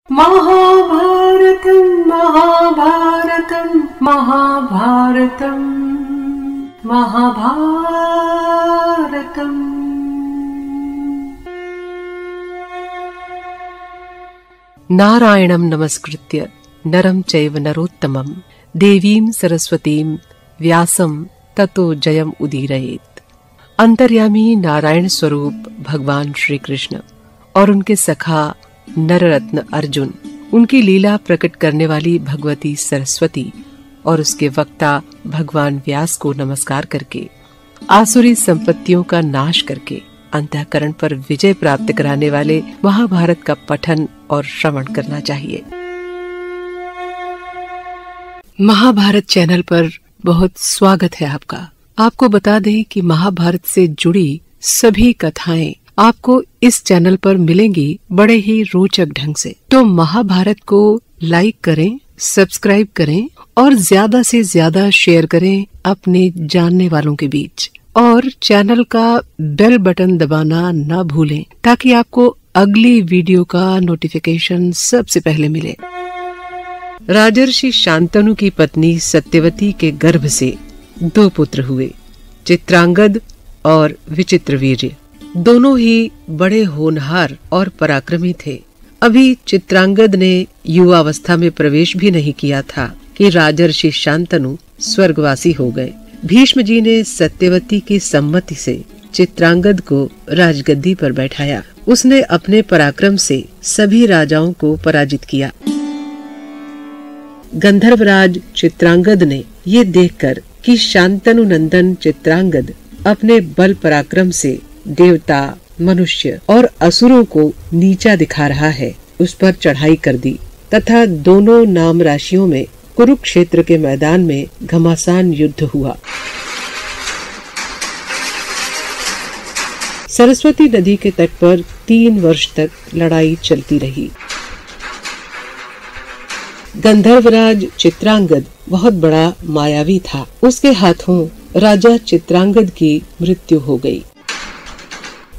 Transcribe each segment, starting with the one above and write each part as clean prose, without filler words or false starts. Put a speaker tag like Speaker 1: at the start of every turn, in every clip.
Speaker 1: महाभारतं महाभारतं महाभारतं महाभारतम्।
Speaker 2: नारायणं नमस्कृत्य नरं चैव नरोत्तमं देवीं सरस्वतीं व्यासं ततो जयम् उदीरयेत्। अंतर्यामी नारायण स्वरूप भगवान श्री कृष्ण और उनके सखा नररत्न अर्जुन, उनकी लीला प्रकट करने वाली भगवती सरस्वती और उसके वक्ता भगवान व्यास को नमस्कार करके आसुरी संपत्तियों का नाश करके अंतःकरण पर विजय प्राप्त कराने वाले महाभारत का पठन और श्रवण करना चाहिए। महाभारत चैनल पर बहुत स्वागत है आपका। आपको बता दें कि महाभारत से जुड़ी सभी कथाएं आपको इस चैनल पर मिलेंगी बड़े ही रोचक ढंग से। तो महाभारत को लाइक करें, सब्सक्राइब करें और ज्यादा से ज्यादा शेयर करें अपने जानने वालों के बीच, और चैनल का बेल बटन दबाना न भूलें ताकि आपको अगली वीडियो का नोटिफिकेशन सबसे पहले मिले। राजर्षि शांतनु की पत्नी सत्यवती के गर्भ से 2 पुत्र हुए, चित्रांगद और विचित्रवीर्य। दोनों ही बड़े होनहार और पराक्रमी थे। अभी चित्रांगद ने युवावस्था में प्रवेश भी नहीं किया था कि राजर्षि शांतनु स्वर्गवासी हो गए। भीष्म जी ने सत्यवती की सम्मति से चित्रांगद को राजगद्दी पर बैठाया। उसने अपने पराक्रम से सभी राजाओं को पराजित किया। गंधर्वराज चित्रांगद ने ये देखकर कि शांतनु नंदन चित्रांगद अपने बल पराक्रम से देवता, मनुष्य और असुरों को नीचा दिखा रहा है, उस पर चढ़ाई कर दी तथा दोनों नाम राशियों में कुरुक्षेत्र के मैदान में घमासान युद्ध हुआ। सरस्वती नदी के तट पर 3 वर्ष तक लड़ाई चलती रही। गंधर्वराज चित्रांगद बहुत बड़ा मायावी था। उसके हाथों राजा चित्रांगद की मृत्यु हो गई।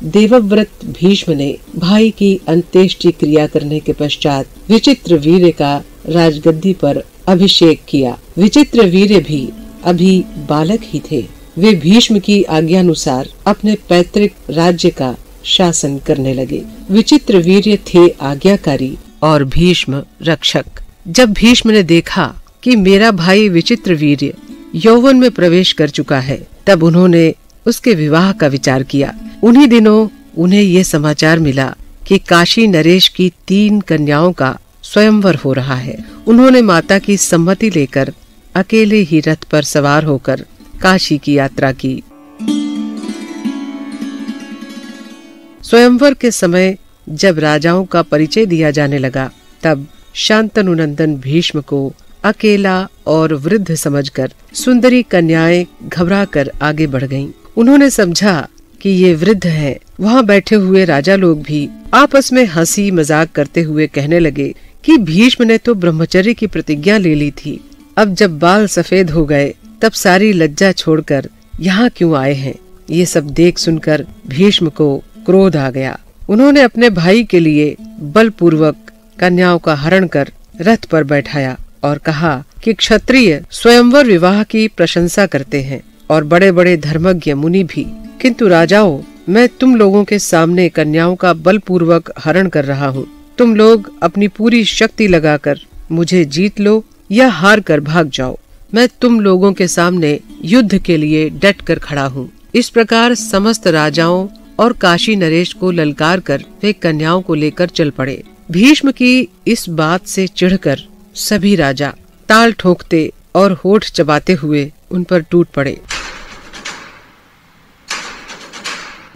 Speaker 2: देवव्रत भीष्म ने भाई की अंत्येष्टि क्रिया करने के पश्चात विचित्रवीर्य का राजगद्दी पर अभिषेक किया। विचित्रवीर्य भी अभी बालक ही थे। वे भीष्म की आज्ञानुसार अपने पैतृक राज्य का शासन करने लगे। विचित्रवीर्य थे आज्ञाकारी और भीष्म रक्षक। जब भीष्म ने देखा कि मेरा भाई विचित्रवीर्य यौवन में प्रवेश कर चुका है, तब उन्होंने उसके विवाह का विचार किया। उन्हीं दिनों उन्हें ये समाचार मिला कि काशी नरेश की 3 कन्याओं का स्वयंवर हो रहा है। उन्होंने माता की सम्मति लेकर अकेले ही रथ पर सवार होकर काशी की यात्रा की। स्वयंवर के समय जब राजाओं का परिचय दिया जाने लगा, तब शांतनु नंदन भीष्म को अकेला और वृद्ध समझकर सुंदरी कन्याएं घबराकर आगे बढ़ गईं। उन्होंने समझा कि ये वृद्ध हैं। वहाँ बैठे हुए राजा लोग भी आपस में हंसी मजाक करते हुए कहने लगे कि भीष्म ने तो ब्रह्मचर्य की प्रतिज्ञा ले ली थी। अब जब बाल सफेद हो गए, तब सारी लज्जा छोड़कर यहाँ क्यों आए हैं। ये सब देख सुनकर भीष्म को क्रोध आ गया। उन्होंने अपने भाई के लिए बलपूर्वक कन्याओं का हरण कर रथ पर बैठाया और कहा कि क्षत्रिय स्वयंवर विवाह की प्रशंसा करते हैं और बड़े बड़े धर्मज्ञ मुनि भी, किंतु राजाओं, मैं तुम लोगों के सामने कन्याओं का बलपूर्वक हरण कर रहा हूँ। तुम लोग अपनी पूरी शक्ति लगाकर मुझे जीत लो या हार कर भाग जाओ। मैं तुम लोगों के सामने युद्ध के लिए डट कर खड़ा हूँ। इस प्रकार समस्त राजाओं और काशी नरेश को ललकार कर वे कन्याओं को लेकर चल पड़े। भीष्म की इस बात से चिढ़कर सभी राजा ताल ठोकते और होठ चबाते हुए उन पर टूट पड़े।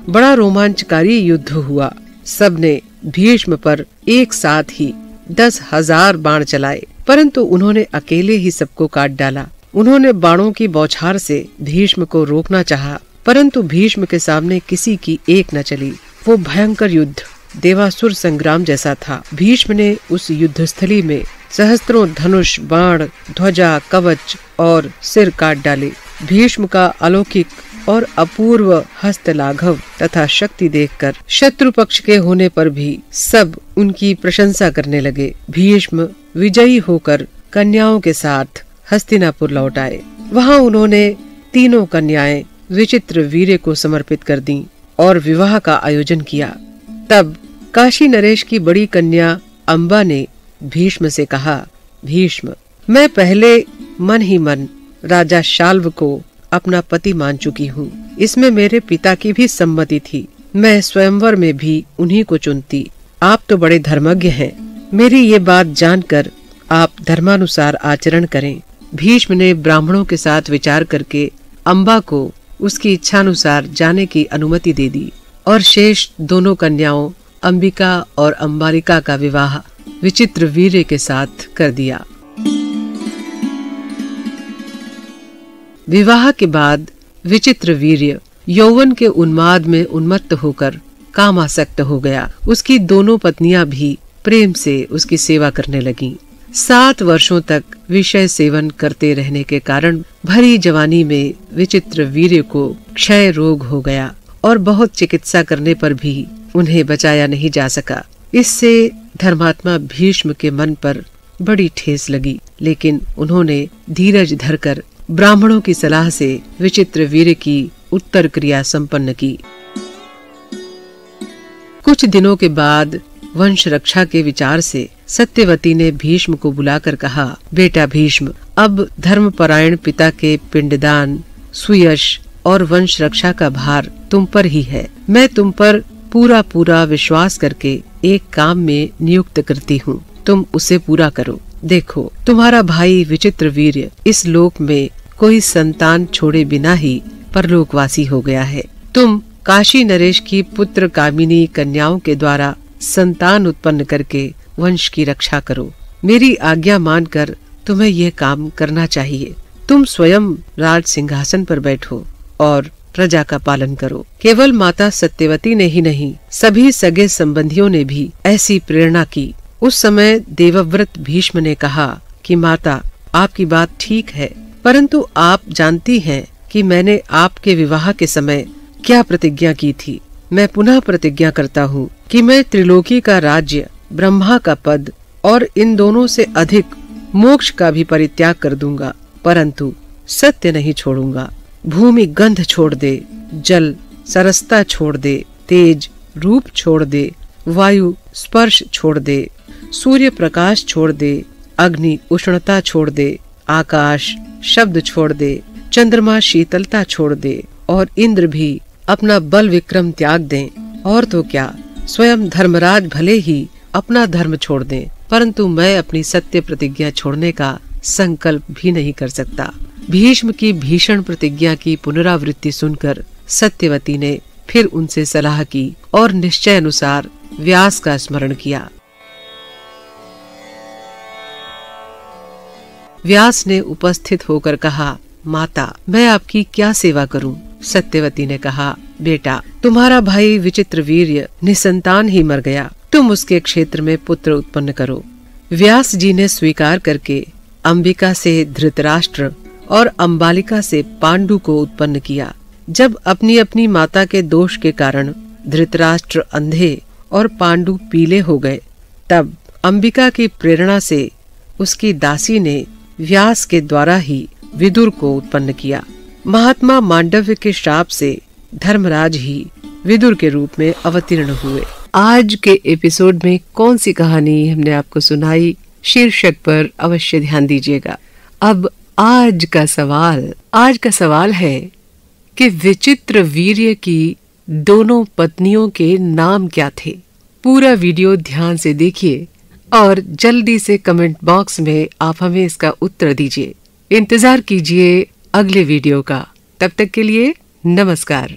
Speaker 2: बड़ा रोमांचकारी युद्ध हुआ। सबने भीष्म पर एक साथ ही 10,000 बाण चलाए, परंतु उन्होंने अकेले ही सबको काट डाला। उन्होंने बाणों की बौछार से भीष्म को रोकना चाहा, परंतु भीष्म के सामने किसी की एक न चली। वो भयंकर युद्ध देवासुर संग्राम जैसा था। भीष्म ने उस युद्धस्थली में सहस्त्रों धनुष, बाण, ध्वजा, कवच और सिर काट डाले। भीष्म का अलौकिक और अपूर्व हस्तलाघव तथा शक्ति देखकर शत्रु पक्ष के होने पर भी सब उनकी प्रशंसा करने लगे। भीष्म विजयी होकर कन्याओं के साथ हस्तिनापुर लौट आए। वहाँ उन्होंने तीनों कन्याएं विचित्र वीर्य को समर्पित कर दी और विवाह का आयोजन किया। तब काशी नरेश की बड़ी कन्या अम्बा ने भीष्म से कहा, भीष्म, मैं पहले मन ही मन राजा शाल्व को अपना पति मान चुकी हूँ। इसमें मेरे पिता की भी सम्मति थी। मैं स्वयंवर में भी उन्हीं को चुनती। आप तो बड़े धर्मज्ञ हैं। मेरी ये बात जानकर आप धर्मानुसार आचरण करें। भीष्म ने ब्राह्मणों के साथ विचार करके अम्बा को उसकी इच्छानुसार जाने की अनुमति दे दी और शेष दोनों कन्याओं अंबिका और अम्बालिका का विवाह विचित्र वीर्य के साथ कर दिया। विवाह के बाद विचित्र वीर्य यौवन के उन्माद में उन्मत्त होकर कामासक्त हो गया। उसकी दोनों पत्नियां भी प्रेम से उसकी सेवा करने लगीं। 7 वर्षों तक विषय सेवन करते रहने के कारण भरी जवानी में विचित्र वीर्य को क्षय रोग हो गया और बहुत चिकित्सा करने पर भी उन्हें बचाया नहीं जा सका। इससे धर्मात्मा भीष्म के मन पर बड़ी ठेस लगी, लेकिन उन्होंने धीरज धरकर ब्राह्मणों की सलाह से विचित्र वीर्य की उत्तर क्रिया संपन्न की। कुछ दिनों के बाद वंश रक्षा के विचार से सत्यवती ने भीष्म को बुलाकर कहा, बेटा भीष्म, अब धर्मपरायण पिता के पिंडदान, सुयश और वंश रक्षा का भार तुम पर ही है। मैं तुम पर पूरा पूरा विश्वास करके एक काम में नियुक्त करती हूँ। तुम उसे पूरा करो। देखो, तुम्हारा भाई विचित्र वीर्य इस लोक में कोई संतान छोड़े बिना ही परलोकवासी हो गया है। तुम काशी नरेश की पुत्र कामिनी कन्याओं के द्वारा संतान उत्पन्न करके वंश की रक्षा करो। मेरी आज्ञा मानकर तुम्हें यह काम करना चाहिए। तुम स्वयं राज सिंहासन पर बैठो और प्रजा का पालन करो। केवल माता सत्यवती ने ही नहीं, सभी सगे संबंधियों ने भी ऐसी प्रेरणा की। उस समय देवव्रत भीष्म ने कहा कि माता, आपकी बात ठीक है, परंतु आप जानती हैं कि मैंने आपके विवाह के समय क्या प्रतिज्ञा की थी। मैं पुनः प्रतिज्ञा करता हूँ कि मैं त्रिलोकी का राज्य, ब्रह्मा का पद और इन दोनों से अधिक मोक्ष का भी परित्याग कर दूंगा, परंतु सत्य नहीं छोड़ूंगा। भूमि गंध छोड़ दे, जल सरसता छोड़ दे, तेज रूप छोड़ दे, वायु स्पर्श छोड़ दे, सूर्य प्रकाश छोड़ दे, अग्नि उष्णता छोड़ दे, आकाश शब्द छोड़ दे, चंद्रमा शीतलता छोड़ दे और इंद्र भी अपना बल विक्रम त्याग दें। और तो क्या, स्वयं धर्मराज भले ही अपना धर्म छोड़ दें, परंतु मैं अपनी सत्य प्रतिज्ञा छोड़ने का संकल्प भी नहीं कर सकता। भीष्म की भीषण प्रतिज्ञा की पुनरावृत्ति सुनकर सत्यवती ने फिर उनसे सलाह की और निश्चय अनुसार व्यास का स्मरण किया। व्यास ने उपस्थित होकर कहा, माता, मैं आपकी क्या सेवा करूं? सत्यवती ने कहा, बेटा, तुम्हारा भाई विचित्र वीर्य निसंतान ही मर गया। तुम उसके क्षेत्र में पुत्र उत्पन्न करो। व्यास जी ने स्वीकार करके अंबिका से धृतराष्ट्र और अम्बालिका से पांडु को उत्पन्न किया। जब अपनी अपनी माता के दोष के कारण धृतराष्ट्र अंधे और पांडु पीले हो गए, तब अंबिका की प्रेरणा से उसकी दासी ने व्यास के द्वारा ही विदुर को उत्पन्न किया। महात्मा मांडव्य के श्राप से धर्मराज ही विदुर के रूप में अवतीर्ण हुए। आज के एपिसोड में कौन सी कहानी हमने आपको सुनाई, शीर्षक पर अवश्य ध्यान दीजिएगा। अब आज का सवाल है कि विचित्र वीर्य की दोनों पत्नियों के नाम क्या थे। पूरा वीडियो ध्यान से देखिए और जल्दी से कमेंट बॉक्स में आप हमें इसका उत्तर दीजिए। इंतजार कीजिए अगले वीडियो का। तब तक के लिए नमस्कार।